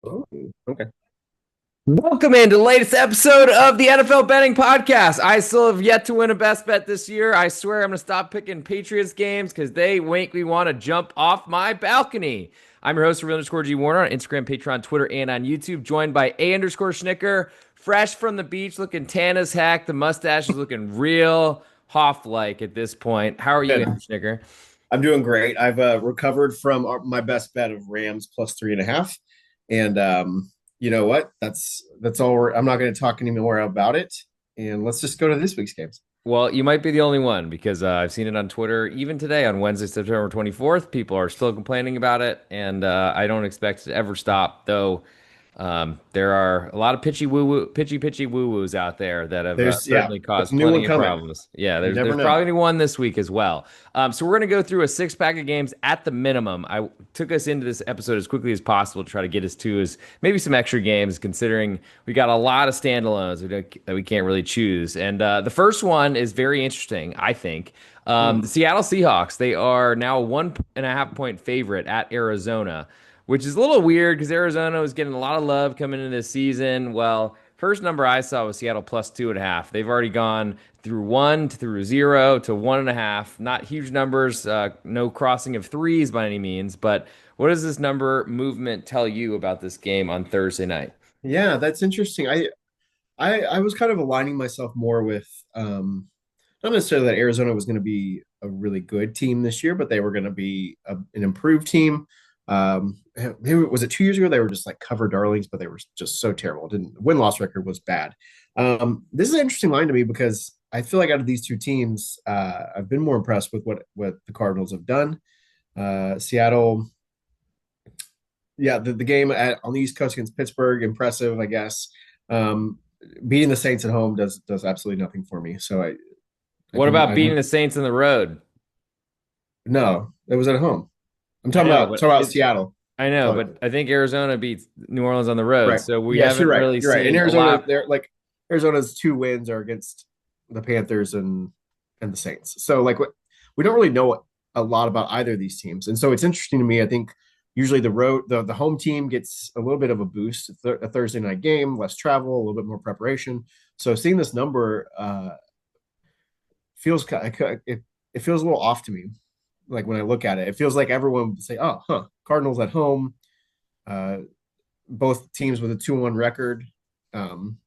Oh, okay. Welcome into the latest episode of the NFL Betting Podcast. I still have yet to win a best bet this year. I swear I'm going to stop picking Patriots games because they make me want to jump off my balcony. I'm your host, real underscore G Warner, on Instagram, Patreon, Twitter, and on YouTube, joined by A underscore Schnicker, fresh from the beach, looking tan as heck. The mustache is looking real Hoff like at this point. How are you, Good. Andrew Schnicker? I'm doing great. I've recovered from my best bet of Rams plus 3.5, and you know what? That's all. I'm not going to talk anymore about it, and let's just go to this week's games. Well, you might be the only one because I've seen it on Twitter even today on Wednesday, September 24th. People are still complaining about it, and I don't expect it to ever stop, though. There are a lot of pitchy woo woos out there that have certainly There's caused a new one plenty of coming. problems. Yeah, You never there's know. probably gonna be one this week as well. So we're gonna go through a six pack of games at the minimum. I took us into this episode as quickly as possible to try to get us to as maybe some extra games, considering we got a lot of standalones that we can't really choose. And the first one is very interesting, I think. The Mm. Seattle Seahawks, they are now a 1.5 point favorite at Arizona, which is a little weird because Arizona was getting a lot of love coming into this season. Well, first number I saw was Seattle plus 2.5. They've already gone through one, through zero to 1.5. Not huge numbers, no crossing of threes by any means. But what does this number movement tell you about this game on Thursday night? Yeah, that's interesting. I was kind of aligning myself more with not necessarily that Arizona was going to be a really good team this year, but they were going to be an improved team. Was it 2 years ago? They were just like cover darlings, but they were just so terrible. Didn't win loss record was bad. This is an interesting line to me because I feel like out of these two teams, I've been more impressed with what the Cardinals have done. Seattle, yeah, the game on the East Coast against Pittsburgh, impressive, I guess. Um, Beating the Saints at home does absolutely nothing for me. So I What can about I beating don't the Saints on the road? no, it was at home. I'm I talking know, about but Seattle. I know, So but I think Arizona beats New Orleans on the road, right. so we Yes, you're haven't right. really You're right. In seen a Arizona, lot. they're like Arizona's two wins are against the Panthers and the Saints. So like we don't really know a lot about either of these teams. And so it's interesting to me. I think usually the home team gets a little bit of a boost. A Thursday night game, less travel, a little bit more preparation. So seeing this number feels it feels a little off to me. Like when I look at it, it feels like everyone would say, "Oh, huh, Cardinals at home." Uh, both teams with a 2-1 record. Um,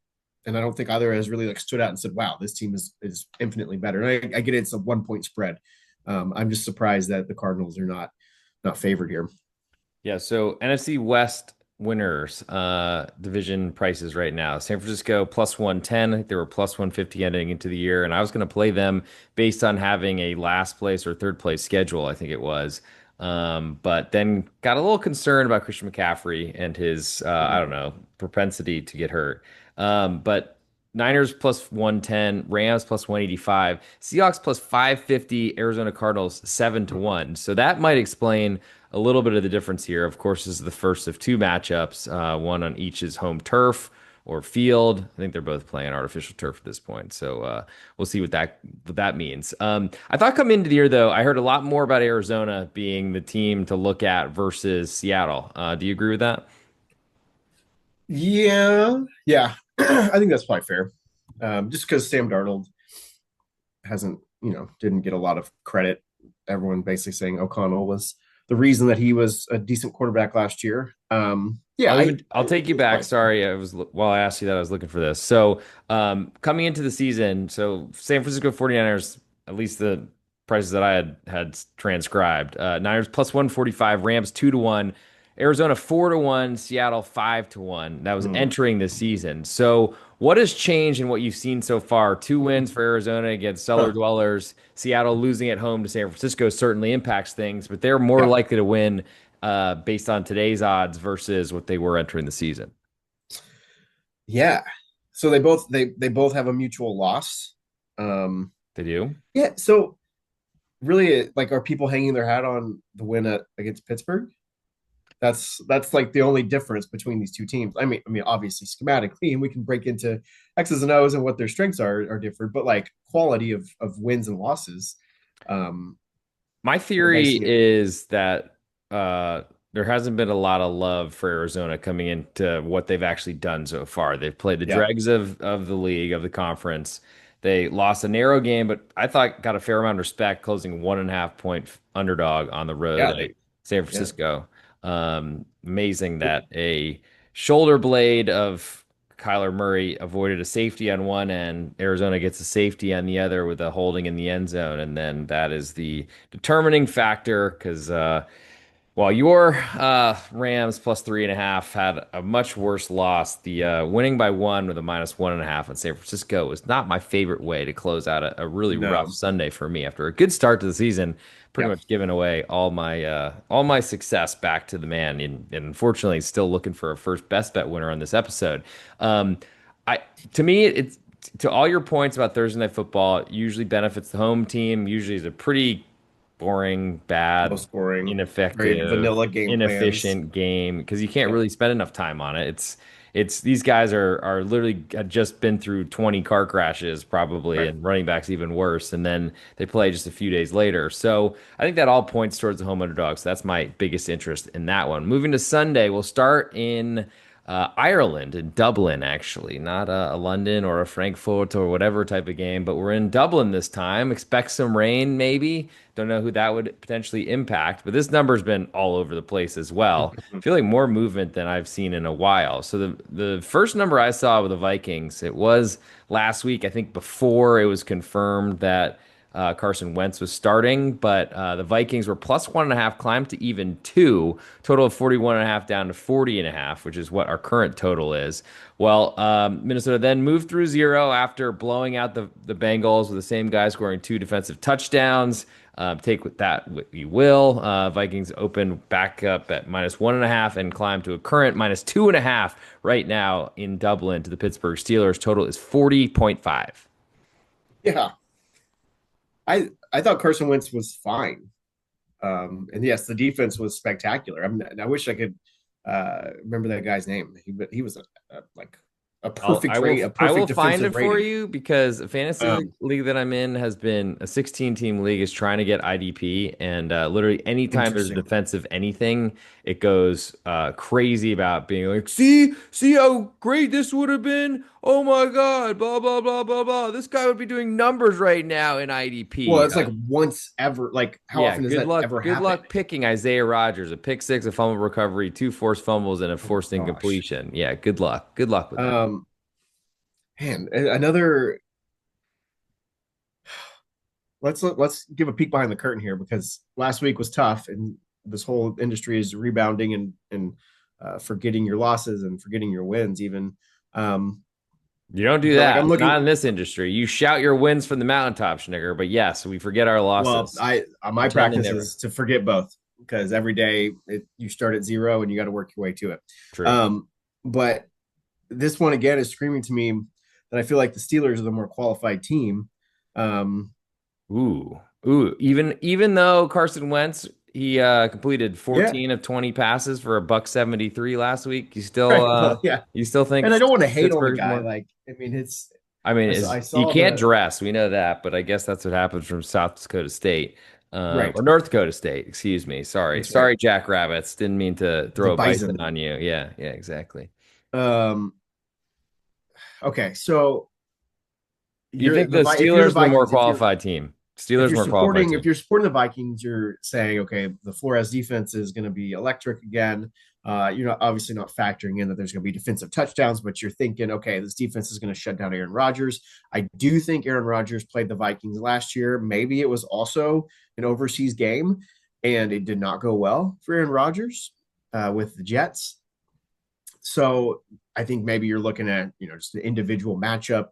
and I don't think either has really like stood out and said, "Wow, this team is infinitely better." And I get it's a 1 point spread. I'm just surprised that the Cardinals are not favored here. Yeah, so NFC West winners, division prices right now. San Francisco plus 110. I think they were plus 150 ending into the year. And I was going to play them based on having a last place or third place schedule, I think it was. But then got a little concerned about Christian McCaffrey and his, I don't know, propensity to get hurt. But Niners plus 110, Rams plus 185, Seahawks plus 550, Arizona Cardinals 7-1. So that might explain a little bit of the difference here. Of course, this is the first of two matchups, one on each's home turf or field. I think they're both playing artificial turf at this point, so we'll see what that means. I thought coming into the year, though, I heard a lot more about Arizona being the team to look at versus Seattle. Do you agree with that? Yeah. I think that's probably fair. Just because Sam Darnold hasn't, didn't get a lot of credit. Everyone basically saying O'Connell was the reason that he was a decent quarterback last year. Yeah, I'll take you it's back. fine. Sorry, while I asked you that I was looking for this. So, coming into the season, so San Francisco 49ers, at least the prices that I had transcribed, Niners plus 145, Rams 2-1, Arizona 4-1, Seattle 5-1. That was Hmm. entering the season. So, what has changed in what you've seen so far? Two wins for Arizona against cellar Huh. dwellers. Seattle losing at home to San Francisco certainly impacts things, but they're more Yeah. likely to win based on today's odds versus what they were entering the season. Yeah. So they both have a mutual loss. Um, They do. yeah. So really, like, are people hanging their hat on the win against Pittsburgh? That's like the only difference between these two teams. I mean, obviously schematically, and we can break into X's and O's and what their strengths are different, but like quality of wins and losses. Um, My like I theory see it. is that uh, there hasn't been a lot of love for Arizona coming into what they've actually done so far. They've played the Yeah. dregs of the league, of the conference. They lost a narrow game, but I thought got a fair amount of respect, closing 1.5 point underdog on the road Yeah. at San Yeah. Francisco. Amazing that a shoulder blade of Kyler Murray avoided a safety on one end. Arizona gets a safety on the other with a holding in the end zone, and then that is the determining factor because while your Rams plus 3.5 had a much worse loss, the winning by one with a minus 1.5 in San Francisco was not my favorite way to close out a really rough No. Sunday for me after a good start to the season. Pretty Yeah. much giving away all my success back to the man, and unfortunately, still looking for a first best bet winner on this episode. Um, I to me, it's to all your points about Thursday Night Football. It usually benefits the home team. Usually, is a pretty boring, Low bad, scoring, very ineffective, vanilla game plans. inefficient game because you can't Yep. really spend enough time on it. It's these guys are literally had just been through 20 car crashes probably, Right. and running backs even worse, and then they play just a few days later. So I think that all points towards the home underdog. So that's my biggest interest in that one. Moving to Sunday, we'll start in Ireland, in Dublin, actually, not a London or a Frankfurt or whatever type of game, but we're in Dublin this time. Expect some rain, maybe. Don't know who that would potentially impact, but this number's been all over the place as well. I feel like more movement than I've seen in a while. So the first number I saw with the Vikings, it was last week, I think before it was confirmed that Carson Wentz was starting, but the Vikings were plus 1.5, climbed to even two, total of 41.5 down to 40.5, which is what our current total is. Well, Minnesota then moved through zero after blowing out the Bengals with the same guy scoring two defensive touchdowns. Take with that what you will. Vikings open back up at minus 1.5 and climb to a current minus 2.5 right now in Dublin to the Pittsburgh Steelers. Total is 40.5. Yeah. I thought Carson Wentz was fine. And yes, the defense was spectacular. I wish I could remember that guy's name. He was like a I'll, perfect I will rate, a I will perfect find it defensive for rating. you because a fantasy Um, league that I'm in has been a 16 team league is trying to get IDP, and literally anytime there's a Interesting. defensive anything, it goes crazy about being like, see how great this would have been. Oh my God, blah blah blah blah blah. This guy would be doing numbers right now in Well, IDP. it's like once ever. Like, how Yeah, often does that ever good happen? luck picking Isaiah Rodgers, a pick six, a fumble recovery, two forced fumbles, and a Oh forced gosh. incompletion. Yeah, good luck with that. Um, man, another. Let's give a peek behind the curtain here because last week was tough, and this whole industry is rebounding and forgetting your losses and forgetting your wins. Even um, You don't do so, like I'm that. Not looking. in this industry. You shout your wins from the mountaintop, Schnigger. But yes, we forget our Well, losses. I my Pretend they practice never. is to forget both because every day you start at zero and you got to work your way to it. True. Um, but this one again is screaming to me that I feel like the Steelers are the more qualified team. Um, Ooh. Ooh. Even though Carson Wentz, he completed yeah, 14 of 20 passes for a buck 73 last week. right. Well, yeah, You still think and I don't want to hate on the Pittsburgh's guy. more? Like, I mean, it's I mean, I is you saw can't the dress. We know that, but I guess that's what happens from South Dakota State. right. Or North Dakota State, excuse me. That's right. Sorry, Jackrabbits. Didn't mean to The throw a bison Bison. on you. Yeah, exactly. Um, okay, so You think the if you're the Steelers are the more Vikings, qualified team? Steelers more qualified if team. you're supporting the Vikings, you're saying, okay, the Flores defense is going to be electric again. You're not obviously not factoring in that there's going to be defensive touchdowns, but you're thinking, okay, this defense is going to shut down Aaron Rodgers. I do think Aaron Rodgers played the Vikings last year. Maybe it was also an overseas game, and it did not go well for Aaron Rodgers with the Jets. So I think maybe you're looking at just an individual matchup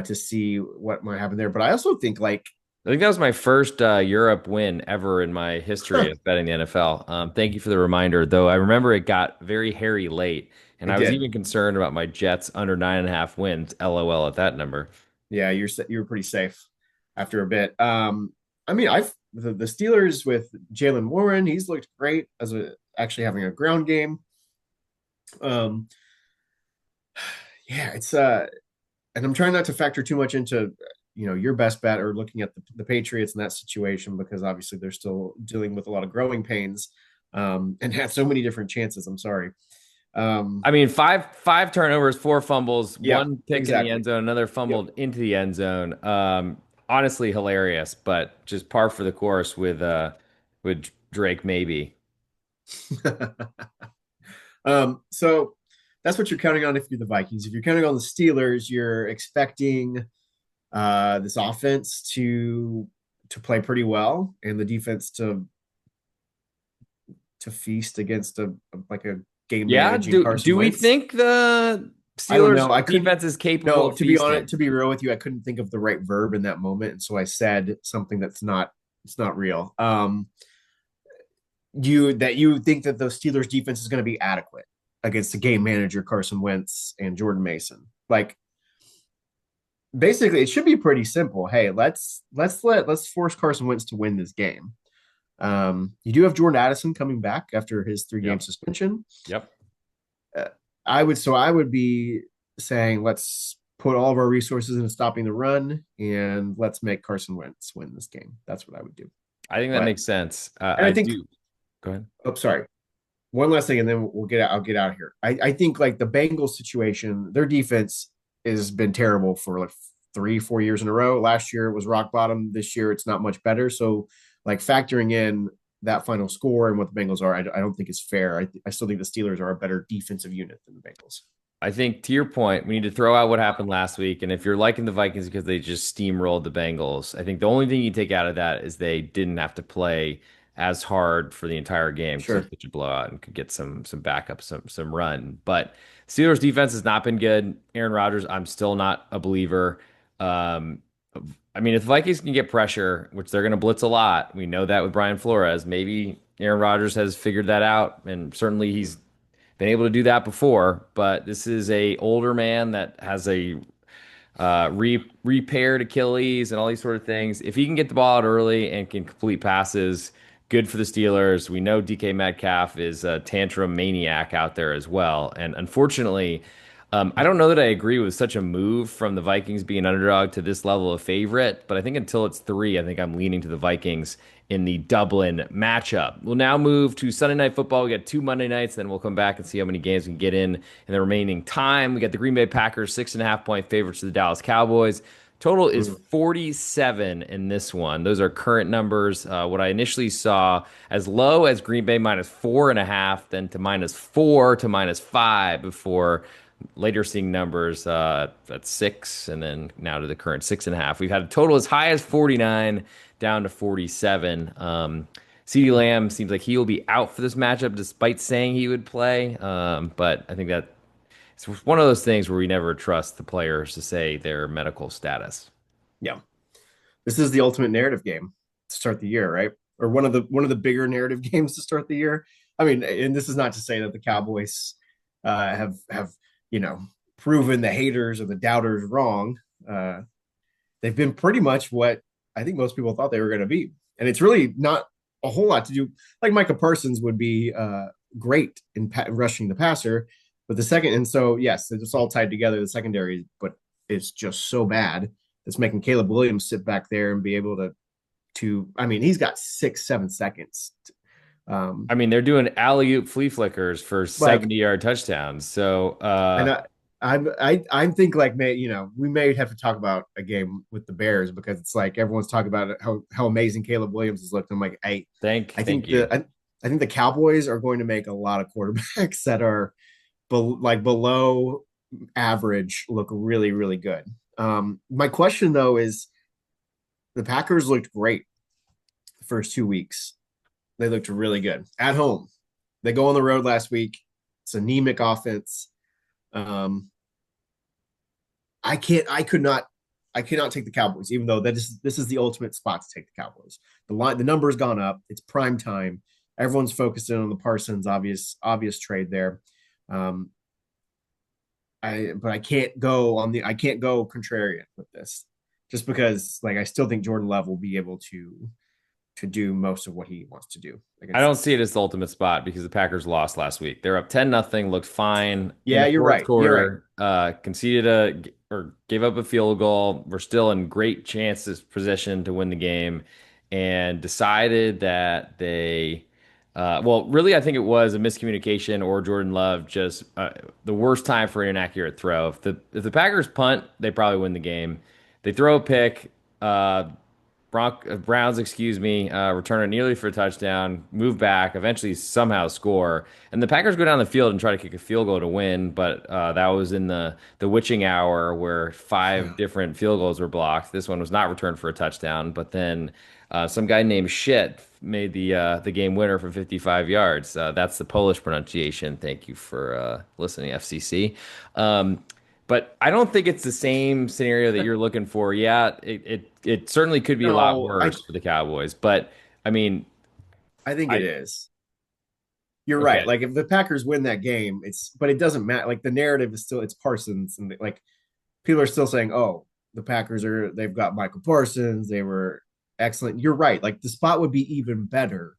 to see what might happen there. But I also think like I think that was my first Europe win ever in my history of betting the NFL. Thank you for the reminder, though. I remember it got very hairy late, and it I was did. even concerned about my Jets under 9.5 wins. LOL at that number. Yeah, you're pretty safe after a bit. I mean, I've the Steelers with Jalen Warren, he's looked great as a actually having a ground game. Um, yeah, it's and I'm trying not to factor too much into your best bet or looking at the Patriots in that situation because obviously they're still dealing with a lot of growing pains. and had so many different chances. I'm sorry. I mean, five turnovers, four fumbles, Yeah, one pick in the exactly. end zone, another Yep. fumbled into the end zone. Honestly, hilarious, but just par for the course with Drake maybe. So that's what you're counting on if you're the Vikings. If you're counting on the Steelers, you're expecting this offense to play pretty well and the defense to feast against a like a game Yeah, managing Carson do we Wentz. think the I don't Steelers know. I couldn't. defense is capable No, of feasting? to be real with you, I couldn't think of the right verb in that moment, and so I said something that's not. It's not real. You think that the Steelers defense is going to be adequate against the game manager Carson Wentz and Jordan Mason? Like basically, it should be pretty simple. Hey, let's force Carson Wentz to win this game. You do have Jordan Addison coming back after his 3 game Yep. suspension. Yep. Uh, I would be saying let's put all of our resources into stopping the run and let's make Carson Wentz win this game. That's what I would do. I think that But makes sense. and I I think do. Go ahead. oh sorry. One last thing and then we'll get out I'll get out of here. I think like the Bengals situation, their defense has been terrible for like 3, 4 years in a row. Last year it was rock bottom. This year it's not much better. So like factoring in that final score and what the Bengals are, I don't think is fair. I still think the Steelers are a better defensive unit than the Bengals. I think to your point, we need to throw out what happened last week. And if you're liking the Vikings because they just steamrolled the Bengals, I think the only thing you take out of that is they didn't have to play as hard for the entire game because it was Sure. such a blowout and could get some backup, some run. But Steelers defense has not been good. Aaron Rodgers, I'm still not a believer. Um, I mean, if the Vikings can get pressure, which they're going to blitz a lot, we know that with Brian Flores. Maybe Aaron Rodgers has figured that out, and certainly he's been able to do that before, but this is a older man that has a repaired Achilles and all these sort of things. If he can get the ball out early and can complete passes, good for the Steelers. We know DK Metcalf is a tantrum maniac out there as well, and unfortunately. I don't know that I agree with such a move from the Vikings being underdog to this level of favorite, but I think until it's three, I think I'm leaning to the Vikings in the Dublin matchup. We'll now move to Sunday Night Football. We got two Monday nights, then we'll come back and see how many games we can get in the remaining time. We got the Green Bay Packers, 6.5 point favorites to the Dallas Cowboys. Total is Mm. 47 in this one. Those are current numbers. What I initially saw as low as Green Bay -4.5, then to -4 to -5 before later seeing numbers at 6 and then now to the current 6.5. We've had a total as high as 49 down to 47. CeeDee Lamb seems like he will be out for this matchup despite saying he would play. But I think that it's one of those things where we never trust the players to say their medical status. Yeah. This is the ultimate narrative game to start the year, right? Or one of the bigger narrative games to start the year. I mean, and this is not to say that the Cowboys have proven the haters or the doubters wrong. Uh, they've been pretty much what I think most people thought they were going to be, and it's really not a whole lot to do. Like Micah Parsons would be great in rushing the passer, but the second, and so yes, it's all tied together. The secondary, but it's just so bad. It's making Caleb Williams sit back there and be able to. I mean, he's got 6, 7 seconds. I mean, they're doing alley-oop flea flickers for Like 70-yard touchdowns. So, And I think like we may have to talk about a game with the Bears because it's like everyone's talking about how amazing Caleb Williams has looked. I'm like, I thank think you. I think the Cowboys are going to make a lot of quarterbacks that are below average look really really good. My question though is the Packers looked great the first 2 weeks. They looked really good at home. They go on the road last week. It's anemic offense. Um, I can't. I could not. I cannot take the Cowboys, even though this is the ultimate spot to take the Cowboys. The number's gone up. It's prime time. Everyone's focusing on the Parsons obvious trade there. Um, but I can't go contrarian with this, just because like I still think Jordan Love will be able to do most of what he wants to do I against don't this see it team. as the ultimate spot because the Packers lost last week. They're up 10-0, looked fine in Yeah, the you're fourth right. You're right. quarter, conceded or gave up a field goal. We're still in great chances position to win the game and decided that they Well, really, I think it was a miscommunication or Jordan Love just the worst time for an inaccurate throw. If the Packers punt, they probably win the game. They throw a pick. Uh, Browns, excuse me, return it nearly for a touchdown, move back, eventually somehow score, and the Packers go down the field and try to kick a field goal to win. But that was in the witching hour where five different field goals were blocked. This one was not returned for a touchdown, but then some guy named Shit made the game winner from 55 yards. That's the Polish pronunciation. Thank you for listening, FCC. But I don't think it's the same scenario that you're looking for. Yeah, it certainly could be a lot No, worse for the Cowboys, but I mean, I think it I is. You're right. okay. Like if the Packers win that game, but it doesn't matter. Like the narrative is still it's Parsons, and like people are still saying, "Oh, they've got Michael Parsons. They were excellent." You're right. Like the spot would be even better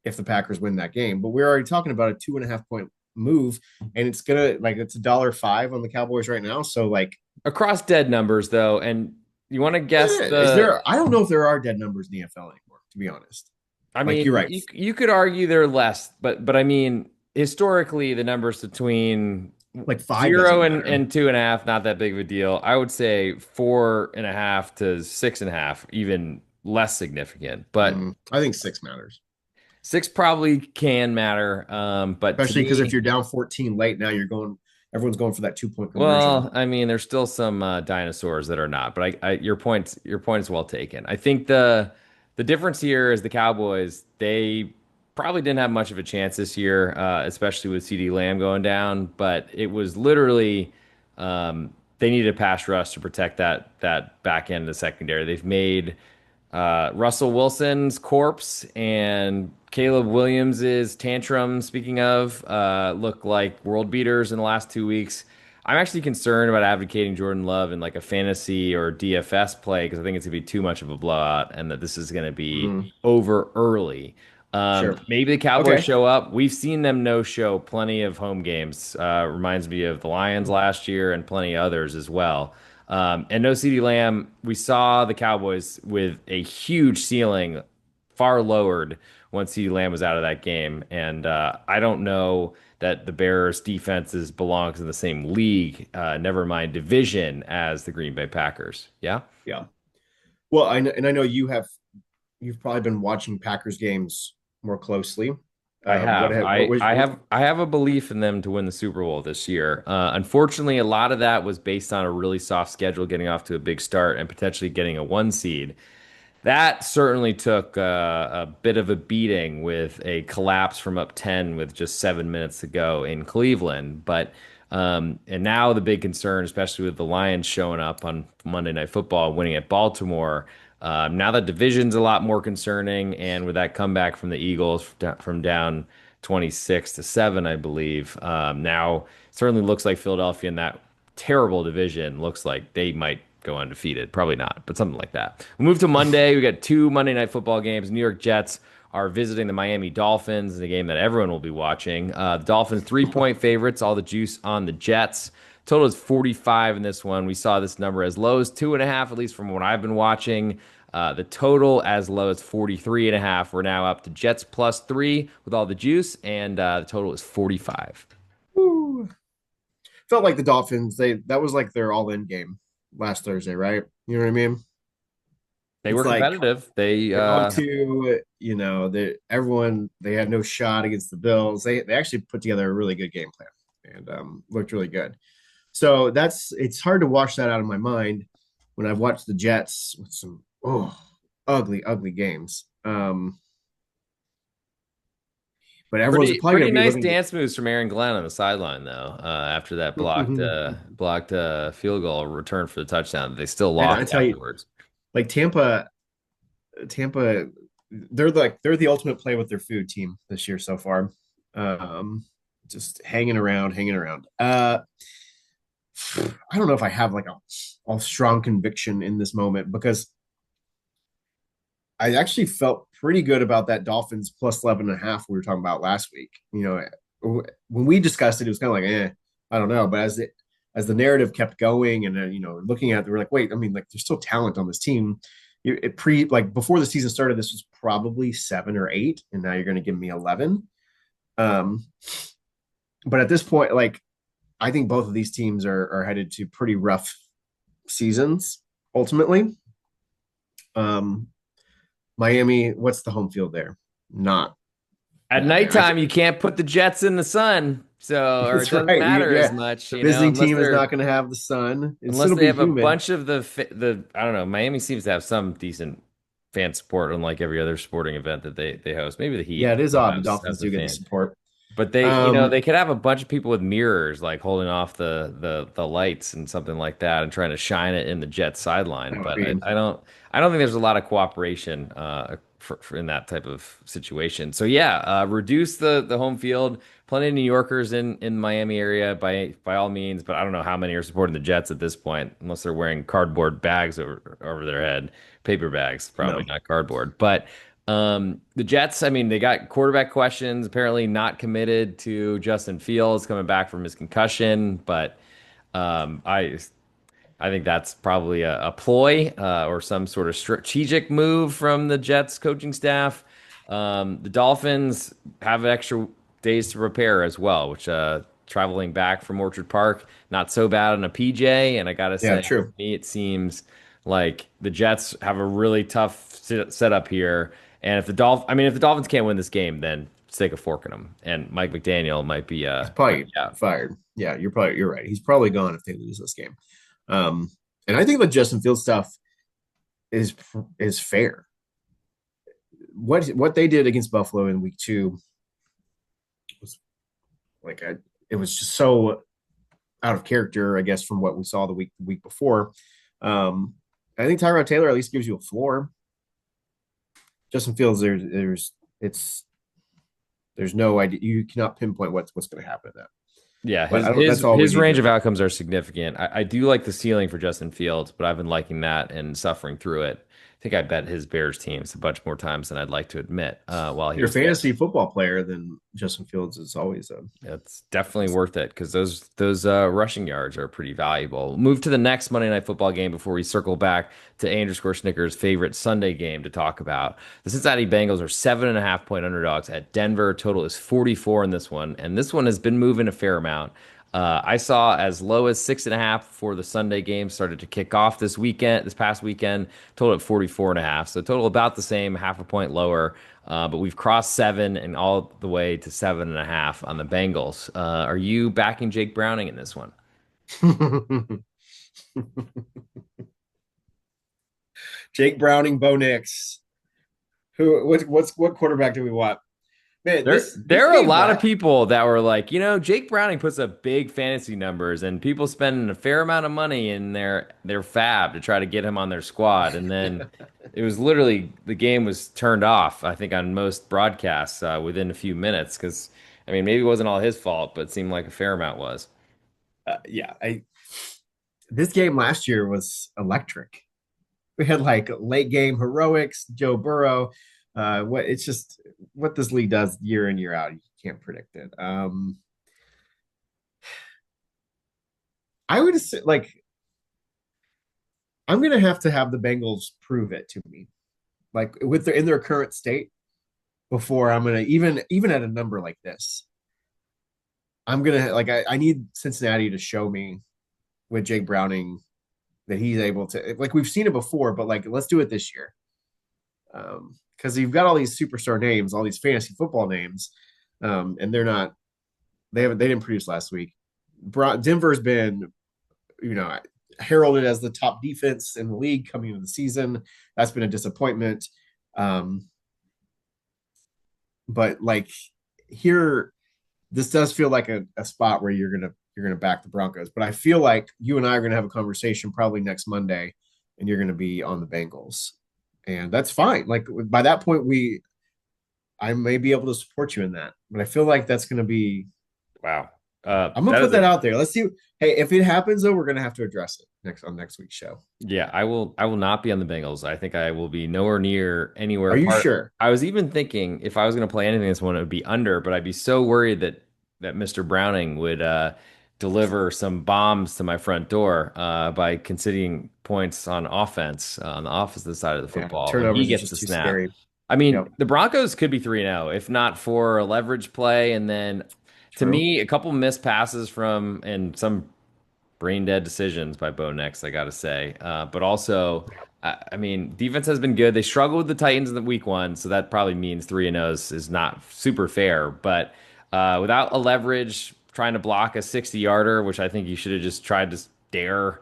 if the Packers win that game. But we're already talking about a 2.5 point move, and it's $1.05 on the Cowboys right now. So like, Across dead numbers though, and you want to guess is the there? I don't know if there are dead numbers in the NFL anymore. To be honest, I like mean, you're right. you could argue they're less, but I mean, historically, the numbers between Like five zero doesn't and matter. 2.5, not that big of a deal. I would say 4.5 to 6.5, even less significant. But I think six matters, six probably can matter. But to especially because if me, you're down 14 late, now you're going. Everyone's going for that 2 point conversion. well, I mean, there's still some dinosaurs that are not, but your point is well taken. I think the difference here is the Cowboys. They probably didn't have much of a chance this year, especially with CD Lamb going down. But it was literally they needed a pass rush to protect that back end of the secondary. They've made Russell Wilson's corpse and Caleb Williams's tantrum, speaking of, look like world beaters in the last 2 weeks. I'm actually concerned about advocating Jordan Love in like a fantasy or DFS play because I think it's going to be too much of a blowout and that this is going to be Mm, over early. sure. Maybe the Cowboys Okay. show up. We've seen them no show plenty of home games. Reminds me of the Lions last year and plenty others as well. And no CeeDee Lamb. We saw the Cowboys with a huge ceiling, far lowered once CeeDee Lamb was out of that game. And I don't know that the Bears defenses belongs in the same league, never mind division, as the Green Bay Packers. Yeah. Yeah. Well, I know you've probably been watching Packers games more closely. I have. What was I have a belief in them to win the Super Bowl this year. Unfortunately, a lot of that was based on a really soft schedule, getting off to a big start and potentially getting a 1 seed. That certainly took a bit of a beating with a collapse from up 10 with just 7 minutes to go in Cleveland. But and now the big concern, especially with the Lions showing up on Monday Night Football and winning at Baltimore, now the division's a lot more concerning. And with that comeback from the Eagles from down 26-7, I believe, now certainly looks like Philadelphia in that terrible division looks like they might go undefeated. Probably not, but something like that. We move to Monday. We got two Monday Night Football games. New York Jets are visiting the Miami Dolphins, the game that everyone will be watching. The Dolphins 3 point favorites, all the juice on the Jets. Total is 45 in this one. We saw this number as low as 2.5, at least from what I've been watching. The total as low as 43.5. We're now up to Jets +3 with all the juice, and the total is 45. Woo. Felt like the Dolphins, that was like their all-in game last Thursday, right? You know what I mean? They It's were like competitive. They they're up to, they had no shot against the Bills. They actually put together a really good game plan and looked really good. So it's hard to wash that out of my mind when I've watched the Jets with some ugly, ugly games. But everyone's probably Pretty gonna be nice looking. dance moves from Aaron Glenn on the sideline though. After that blocked field goal return for the touchdown, they still And I lost tell you, afterwards. like Tampa, they're the ultimate play with their food team this year so far. Um, just hanging around, hanging around. I don't know if I have like a strong conviction in this moment because I actually felt pretty good about that Dolphins plus 11.5 we were talking about last week. When we discussed it, it was kind of like, I don't know. But as the narrative kept going and looking at it, we're like, wait, I mean, like there's still talent on this team. like before the season started, this was probably 7 or 8, and now you're going to give me 11. Um, but at this point, like I think both of these teams are headed to pretty rough seasons ultimately. Um, Miami, what's the home field there? Not At that great. nighttime, you can't put the Jets in the sun, so or it That's doesn't right. matter as Yeah, much, the visiting unless team is they're not going to have the sun. It unless still they be have a humid. bunch of the I don't know. Miami seems to have some decent fan support, unlike every other sporting event that they host. Maybe the Yeah, Heat it is odd. The has Dolphins the do get the fan. support. But they, Um, they could have a bunch of people with mirrors, like holding off the lights and something like that, and trying to shine it in the Jets sideline. that would But be I don't think there's a lot of cooperation for in that type of situation. So yeah, reduce the home field. Plenty of New Yorkers in Miami area by all means, but I don't know how many are supporting the Jets at this point, unless they're wearing cardboard bags over their head, paper bags, probably no. not cardboard, but. The Jets, I mean, they got quarterback questions, apparently not committed to Justin Fields coming back from his concussion, but um, I I think that's probably a ploy or some sort of strategic move from the Jets coaching staff. The Dolphins have extra days to prepare as well, which traveling back from Orchard Park, not so bad on a PJ. And I gotta Yeah, say, to true. me, it seems like the Jets have a really tough setup here. And if the Dolphins can't win this game, then stick a fork in them. And Mike McDaniel He's might probably be out. fired. Yeah, you're right. He's probably gone if they lose this game. Um, and I think the Justin Fields stuff is fair. What they did against Buffalo in week 2 was like it was just so out of character, I guess, from what we saw the week before. Um, I think Tyrod Taylor at least gives you a floor. Justin Fields, it's there's no idea. You cannot pinpoint what's going to happen in that. Yeah, But his I don't. his That's all we his need range to. of outcomes are significant. I do like the ceiling for Justin Fields, but I've been liking that and suffering through it. I think I bet his Bears teams a bunch more times than I'd like to admit while If he you're a was there. fantasy football player, then Justin Fields is always a. It's definitely worth it because those rushing yards are pretty valuable. Move to the next Monday Night Football game before we circle back to underscore Snickers' favorite Sunday game to talk about. The Cincinnati Bengals are 7.5 point underdogs at Denver. Total is 44 in this one, and this one has been moving a fair amount. I saw as low as 6.5 before the Sunday game started to kick off this past weekend, total at 44.5. So total about the same, half a point lower. But we've crossed 7 and all the way to 7.5 on the Bengals. Are you backing Jake Browning in this one? Jake Browning, Bo Nix. What quarterback do we want? Man, this There are a game lot of last. people that were like, Jake Browning puts up big fantasy numbers, and people spending a fair amount of money in their fab to try to get him on their squad, and then it was literally the game was turned off. I think on most broadcasts within a few minutes, because I mean maybe it wasn't all his fault, but it seemed like a fair amount was. Yeah, I this game last year was electric. We had like late game heroics, Joe Burrow. What it's just what this league does year in year out. You can't predict it. I would say like I'm gonna have to have the Bengals prove it to me, like with their in their current state before I'm gonna even at a number like this. I'm gonna like I need Cincinnati to show me with Jake Browning that he's able to like we've seen it before, but like let's do it this year. Because you've got all these superstar names, all these fantasy football names, and they didn't produce last week. Denver's been you know heralded as the top defense in the league coming into the season. That's been a disappointment. Um, but like here, this does feel like a spot where you're gonna back the Broncos. But I feel like you and I are gonna have a conversation probably next Monday, and you're gonna be on the Bengals, and that's fine. Like by that point, I may be able to support you in that, but I feel like that's gonna be. Wow. I'm gonna That put is a that out there. Let's see. Hey, if it happens though, we're gonna have to address it next week's show. Yeah, I will not be on the Bengals. I think I will be nowhere near anywhere Are you apart. sure? I was even thinking if I was going to play anything this one, it would be under, but I'd be so worried that Mr. Browning would deliver some bombs to my front door by conceding points on offense on the opposite side of the Yeah, football when he turnovers are gets just the too snap. scary. I mean, Yep, the Broncos could be 3-0 if not for a leverage play. And then to true. me, a couple missed passes from and some brain dead decisions by Bo Nix, I got to say. But also, I mean, defense has been good. They struggled with the Titans in the week one, so that probably means 3-0 is not super fair. But without a leverage, trying to block a 60-yarder, which I think you should have just tried to dare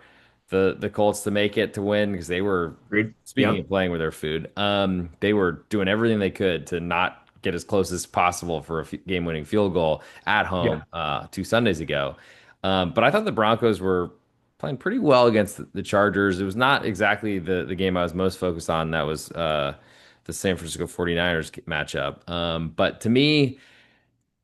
the Colts to make it to win because they were, Agreed. speaking Yeah, of playing with their food, they were doing everything they could to not get as close as possible for a game-winning field goal at yeah. home 2 Sundays ago. But I thought the Broncos were playing pretty well against the Chargers. It was not exactly the game I was most focused on. That was the San Francisco 49ers matchup. But to me,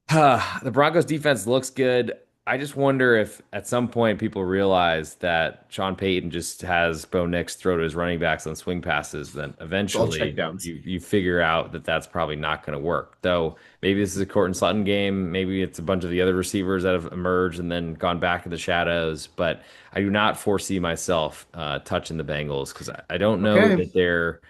the Broncos defense looks good. I just wonder if at some point people realize that Sean Payton just has Bo Nix throw to his running backs on swing passes. Then It's all eventually checkdowns. you figure out that that's probably not going to work. Though maybe this is a Courtland Sutton game. Maybe it's a bunch of the other receivers that have emerged and then gone back in the shadows. But I do not foresee myself touching the Bengals because I don't know Okay. that they're.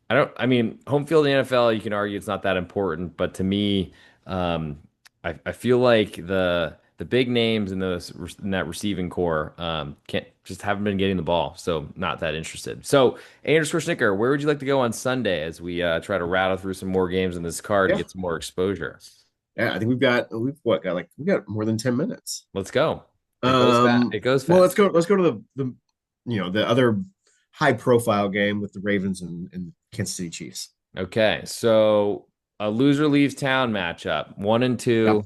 I don't. I mean, home field in the NFL, you can argue it's not that important, but to me, um, I feel like the big names in those in that receiving core can't just haven't been getting the ball, so not that interested. So, Anders Schnicker, where would you like to go on Sunday as we try to rattle through some more games in this card and Yeah. get some more exposure? Yeah, I think we've got more than 10 minutes. Let's go. It goes fast. It goes Well, fast. let's go to the the other high profile game with the Ravens and Kansas City Chiefs. Okay, so a loser leaves town matchup, 1-2. Yep.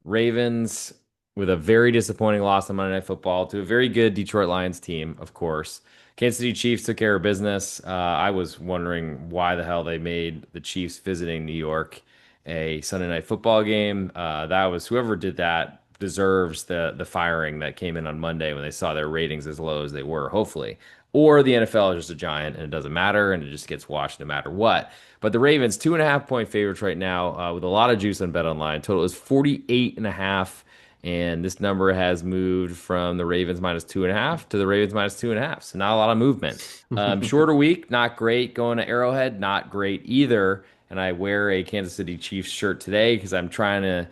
Ravens with a very disappointing loss on Monday Night Football to a very good Detroit Lions team, of course. Kansas City Chiefs took care of business. I was wondering why the hell they made the Chiefs visiting New York a Sunday Night Football game. That was whoever did that deserves the firing that came in on Monday when they saw their ratings as low as they were, hopefully. Or the NFL is just a giant and it doesn't matter and it just gets watched no matter what. But the Ravens, 2.5 point favorites right now, with a lot of juice on Bet Online. Total is 48.5. And this number has moved from the Ravens -2.5 to the Ravens -2.5. So not a lot of movement. Shorter week, not great. Going to Arrowhead, not great either. And I wear a Kansas City Chiefs shirt today because I'm trying to,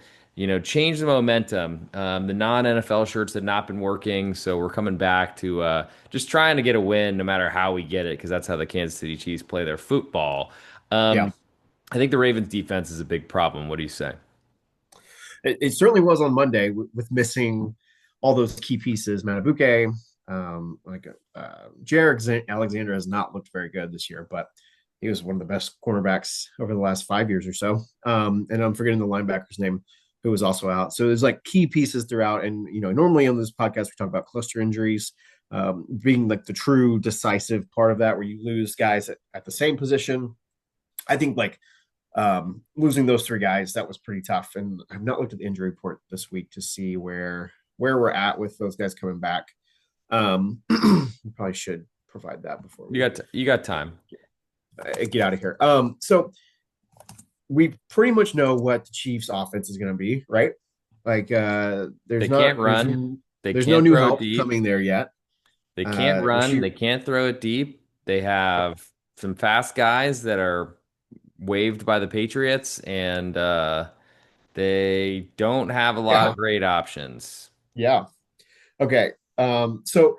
change the momentum. The non-NFL shirts had not been working, so we're coming back to just trying to get a win, no matter how we get it, because that's how the Kansas City Chiefs play their football. Yeah. I think the Ravens defense is a big problem. What do you say? It certainly was on Monday with missing all those key pieces. Matabuke, Jared Alexander has not looked very good this year, but he was one of the best cornerbacks over the last 5 years or so. And I'm forgetting the linebacker's name who was also out. So there's like key pieces throughout. And, normally on this podcast, we talk about cluster injuries being like the true decisive part of that, where you lose guys at the same position. I think losing those three guys, that was pretty tough. And I've not looked at the injury report this week to see where we're at with those guys coming back. We probably should provide that before we You got time. get out of here. So we pretty much know what the Chiefs' offense is going to be, right? Like, They can't run. They there's no can't new throw it help deep. coming there yet. They can't run. Rasheed, They can't throw it deep. They have some fast guys that are waived by the Patriots, and they don't have a lot yeah, of great options. yeah. Okay. So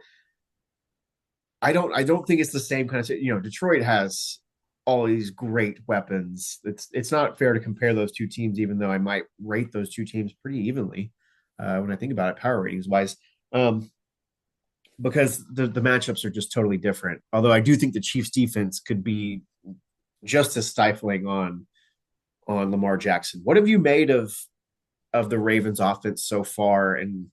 I don't think it's the same kind of, Detroit has all these great weapons. It's not fair to compare those two teams, even though I might rate those two teams pretty evenly when I think about it, power ratings wise. Um, because the matchups are just totally different. Although I do think the Chiefs defense could be just as stifling on Lamar Jackson. What have you made of the Ravens offense so far? And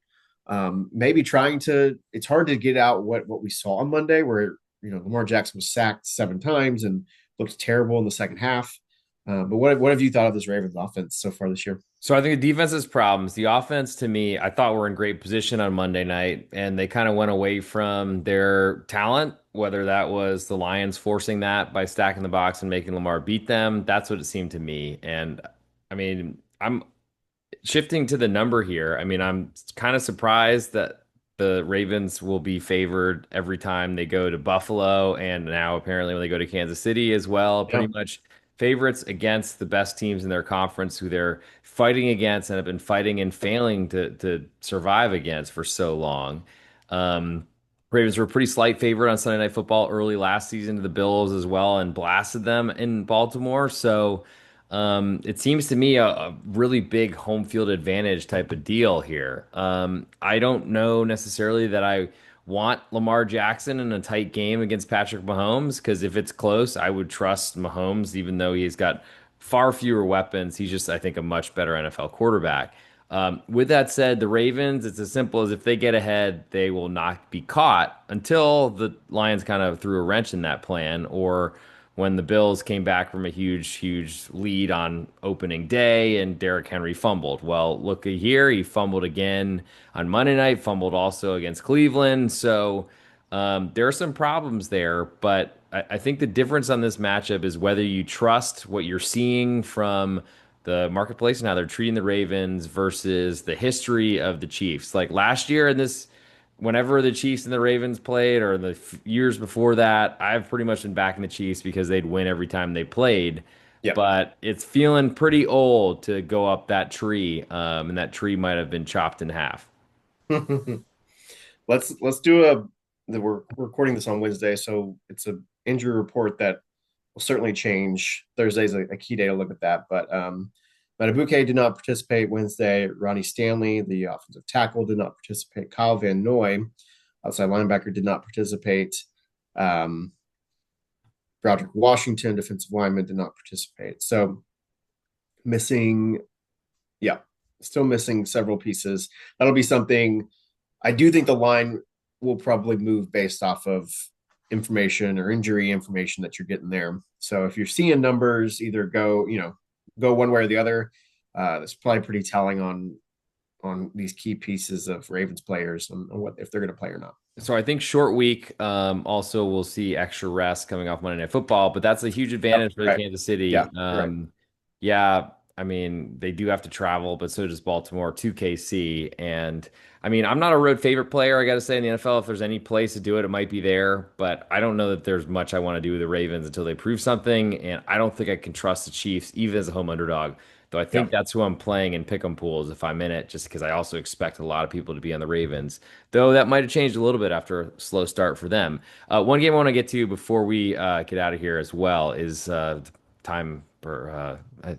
maybe trying to, it's hard to get out what we saw on Monday, where Lamar Jackson was sacked 7 times and looked terrible in the second half. But what have you thought of this Ravens offense so far this year? So I think the defense has problems. The offense, to me, I thought were in great position on Monday night, and they kind of went away from their talent, whether that was the Lions forcing that by stacking the box and making Lamar beat them. That's what it seemed to me. And I mean, shifting to the number here, I mean, I'm kind of surprised that the Ravens will be favored every time they go to Buffalo, and now apparently when they go to Kansas City as well, Yeah. pretty much favorites against the best teams in their conference who they're fighting against and have been fighting and failing to survive against for so long. Um, Ravens were a pretty slight favorite on Sunday Night Football early last season to the Bills as well and blasted them in Baltimore. So it seems to me a really big home field advantage type of deal here. I don't know necessarily that I want Lamar Jackson in a tight game against Patrick Mahomes because if it's close, I would trust Mahomes, even though he's got far fewer weapons. He's just, I think, a much better NFL quarterback. With that said, the Ravens, it's as simple as if they get ahead, they will not be caught until the Lions kind of threw a wrench in that plan or when the Bills came back from a huge, huge lead on opening day and Derrick Henry fumbled. Well, looky here, he fumbled again on Monday night, fumbled also against Cleveland. So there are some problems there, but I think the difference on this matchup is whether you trust what you're seeing from the marketplace and how they're treating the Ravens versus the history of the Chiefs. Like last year in this whenever the Chiefs and the Ravens played, or the years before that, I've pretty much been backing the Chiefs because they'd win every time they played. Yeah. But it's feeling pretty old to go up that tree, and that tree might have been chopped in half. Let's do we're recording this on Wednesday, so it's a injury report that will certainly change. Thursday's a key day to look at that. But Matabuke did not participate Wednesday. Ronnie Stanley, the offensive tackle, did not participate. Kyle Van Noy, outside linebacker, did not participate. Um, Broderick Washington, defensive lineman, did not participate. So missing, yeah, still missing several pieces. That'll be something. I do think the line will probably move based off of information or injury information that you're getting there. So if you're seeing numbers either go one way or the other, that's probably pretty telling on these key pieces of Ravens players and what if they're going to play or not. So I think short week. Also, we'll see extra rest coming off Monday Night Football, but that's a huge Yep. advantage for the Right. Kansas Yeah. City. You're right. Yeah, I mean they do have to travel, but so does Baltimore to KC. And I mean I'm not a road favorite player. I got to say in the NFL, if there's any place to do it, it might be there. But I don't know that there's much I want to do with the Ravens until they prove something. And I don't think I can trust the Chiefs even as a home underdog. Though I Yeah. think that's who I'm playing in pick'em pools if I'm in it, just because I also expect a lot of people to be on the Ravens. Though that might have changed a little bit after a slow start for them. One game I want to get to before we get out of here as well is time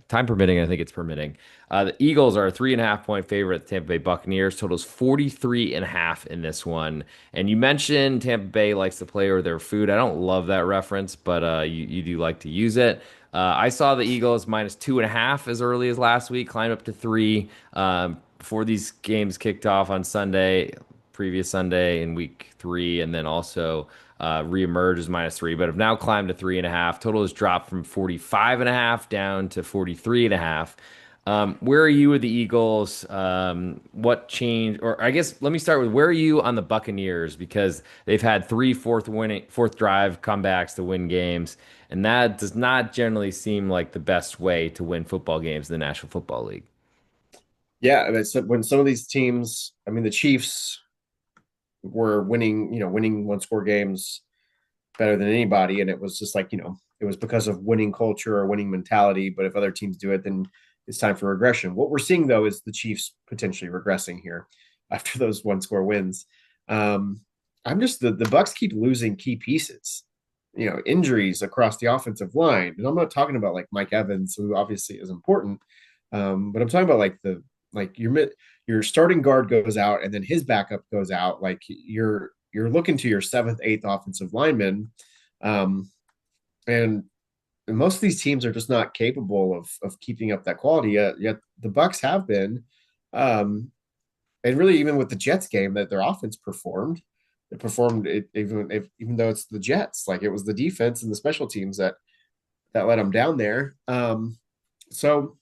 time permitting. I think it's permitting. The Eagles are a 3.5 point favorite. The Tampa Bay Buccaneers totals 43.5 in this one. And you mentioned Tampa Bay likes to play with their food. I don't love that reference, but you do like to use it. I saw the Eagles -2.5 as early as last week, climb up to three before these games kicked off on Sunday, previous Sunday in week three, and then also reemerge as -3, but have now climbed to 3.5. Total has dropped from 45.5 down to 43.5. Where are you with the Eagles? What changed? Or I guess let me start with where are you on the Buccaneers because they've had three fourth drive comebacks to win games, and that does not generally seem like the best way to win football games in the National Football League. Yeah. I mean, so when some of these teams, I mean, the Chiefs were winning, winning one score games better than anybody. And it was just like, it was because of winning culture or winning mentality. But if other teams do it, then it's time for regression. What we're seeing though is the Chiefs potentially regressing here after those one score wins. Um, I'm just the Bucks keep losing key pieces, injuries across the offensive line. And I'm not talking about like Mike Evans, who obviously is important. But I'm talking about like your starting guard goes out and then his backup goes out. Like you're looking to your seventh, eighth offensive lineman, um, and most of these teams are just not capable of keeping up that quality. Yet the Bucks have been, and really even with the Jets game, that their offense performed. It performed it, even though it's the Jets. Like it was the defense and the special teams that let them down there. So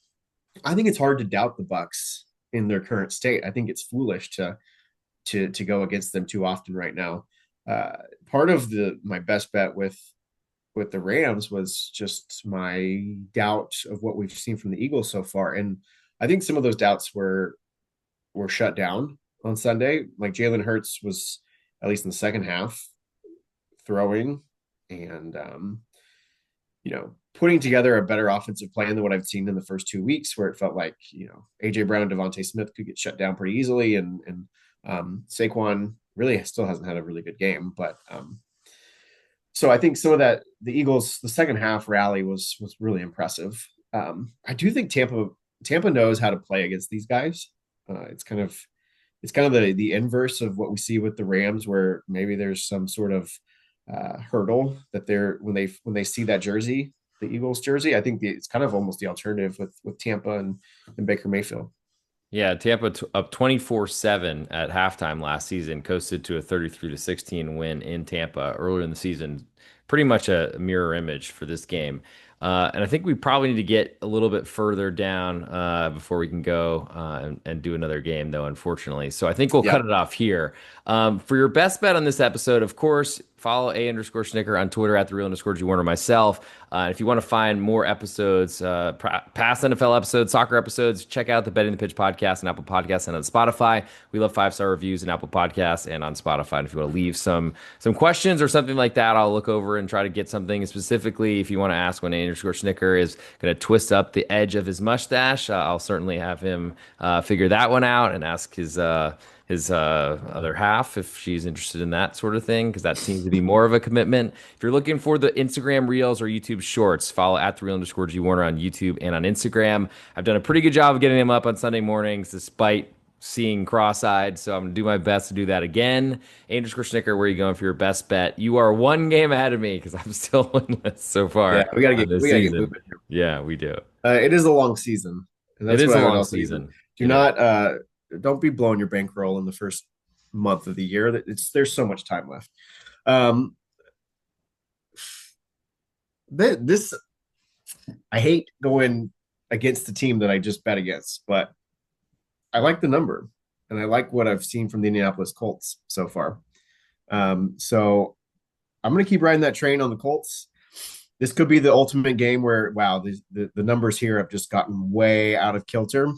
I think it's hard to doubt the Bucks in their current state. I think it's foolish to go against them too often right now. Part of the my best bet with the Rams was just my doubt of what we've seen from the Eagles so far. And I think some of those doubts were shut down on Sunday. Like Jalen Hurts was at least in the second half throwing and putting together a better offensive plan than what I've seen in the first 2 weeks, where it felt like AJ Brown, Devontae Smith could get shut down pretty easily, and Saquon really still hasn't had a really good game, but so I think some of that the Eagles the second half rally was really impressive. I do think Tampa knows how to play against these guys. It's kind of the inverse of what we see with the Rams, where maybe there's some sort of hurdle that they're when they see that jersey, the Eagles jersey. I think it's kind of almost the alternative with Tampa and Baker Mayfield. Yeah, Tampa up 24-7 at halftime last season, coasted to a 33-16 win in Tampa earlier in the season. Pretty much a mirror image for this game. And I think we probably need to get a little bit further down before we can go and do another game, though, unfortunately. So I think we'll cut Yeah, it off here. For your best bet on this episode, of course, follow _Schnicker on Twitter at the real _G Warner myself. If you want to find more episodes, past NFL episodes, soccer episodes, check out the Betting the Pitch podcast on Apple Podcasts and on Spotify. We love 5-star reviews in Apple Podcasts and on Spotify. And if you want to leave some questions or something like that, I'll look over and try to get something specifically. If you want to ask when _Schnicker is going to twist up the edge of his mustache, I'll certainly have him figure that one out and ask his other half if she's interested in that sort of thing, because that seems to be more of a commitment. If you're looking for the Instagram Reels or YouTube Shorts, follow at the real _G Warner on YouTube and on Instagram. I've done a pretty good job of getting them up on Sunday mornings despite seeing cross-eyed, so I'm gonna do my best to do that again. _Schnicker, where are you going for your best bet? You are one game ahead of me because I'm still winless so yeah, far this we gotta get season. moving here. Yeah, we do. It is a long season, and It that's is what a I would long also season. do. Not don't be blowing your bankroll in the first month of the year. There's so much time left. Um, this I hate going against the team that I just bet against, but I like the number, and I like what I've seen from the Indianapolis Colts so far. So I'm going to keep riding that train on the Colts. This could be the ultimate game where, wow, the numbers here have just gotten way out of kilter.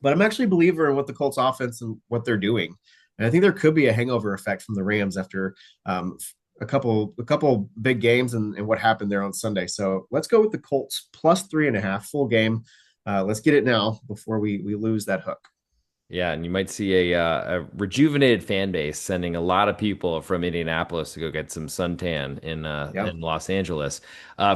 But I'm actually a believer in what the Colts offense and what they're doing. And I think there could be a hangover effect from the Rams after a couple big games and what happened there on Sunday. So let's go with the Colts plus 3.5 full game. Let's get it now before we lose that hook. Yeah, and you might see a rejuvenated fan base sending a lot of people from Indianapolis to go get some suntan Yeah. in Los Angeles.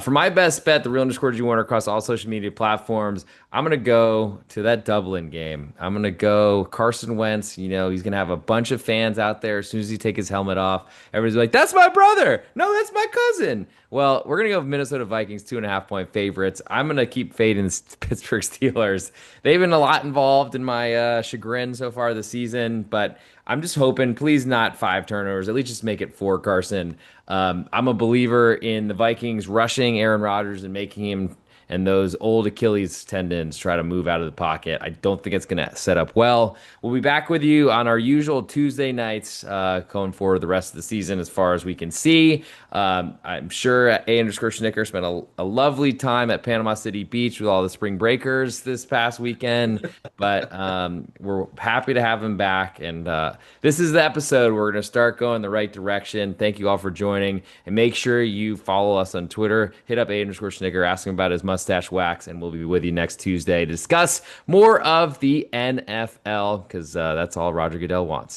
For my best bet, the real _G Warner across all social media platforms, I'm gonna go to that Dublin game. I'm gonna go Carson Wentz. He's gonna have a bunch of fans out there as soon as he take his helmet off. Everybody's like, "That's my brother." No, that's my cousin. Well, we're gonna go with Minnesota Vikings 2.5-point favorites. I'm gonna keep fading the Pittsburgh Steelers. They've been a lot involved in my chagrin so far this season, but I'm just hoping, please not 5 turnovers. At least just make it 4, Carson. I'm a believer in the Vikings rushing Aaron Rodgers and making him and those old Achilles tendons try to move out of the pocket. I don't think it's going to set up well. We'll be back with you on our usual Tuesday nights going forward the rest of the season as far as we can see. I'm sure _Schnicker spent a lovely time at Panama City Beach with all the spring breakers this past weekend, but we're happy to have him back. And this is the episode where we're going to start going the right direction. Thank you all for joining, and make sure you follow us on Twitter. Hit up _Schnicker, ask him about his mustache wax, and we'll be with you next Tuesday to discuss more of the NFL because that's all Roger Goodell wants.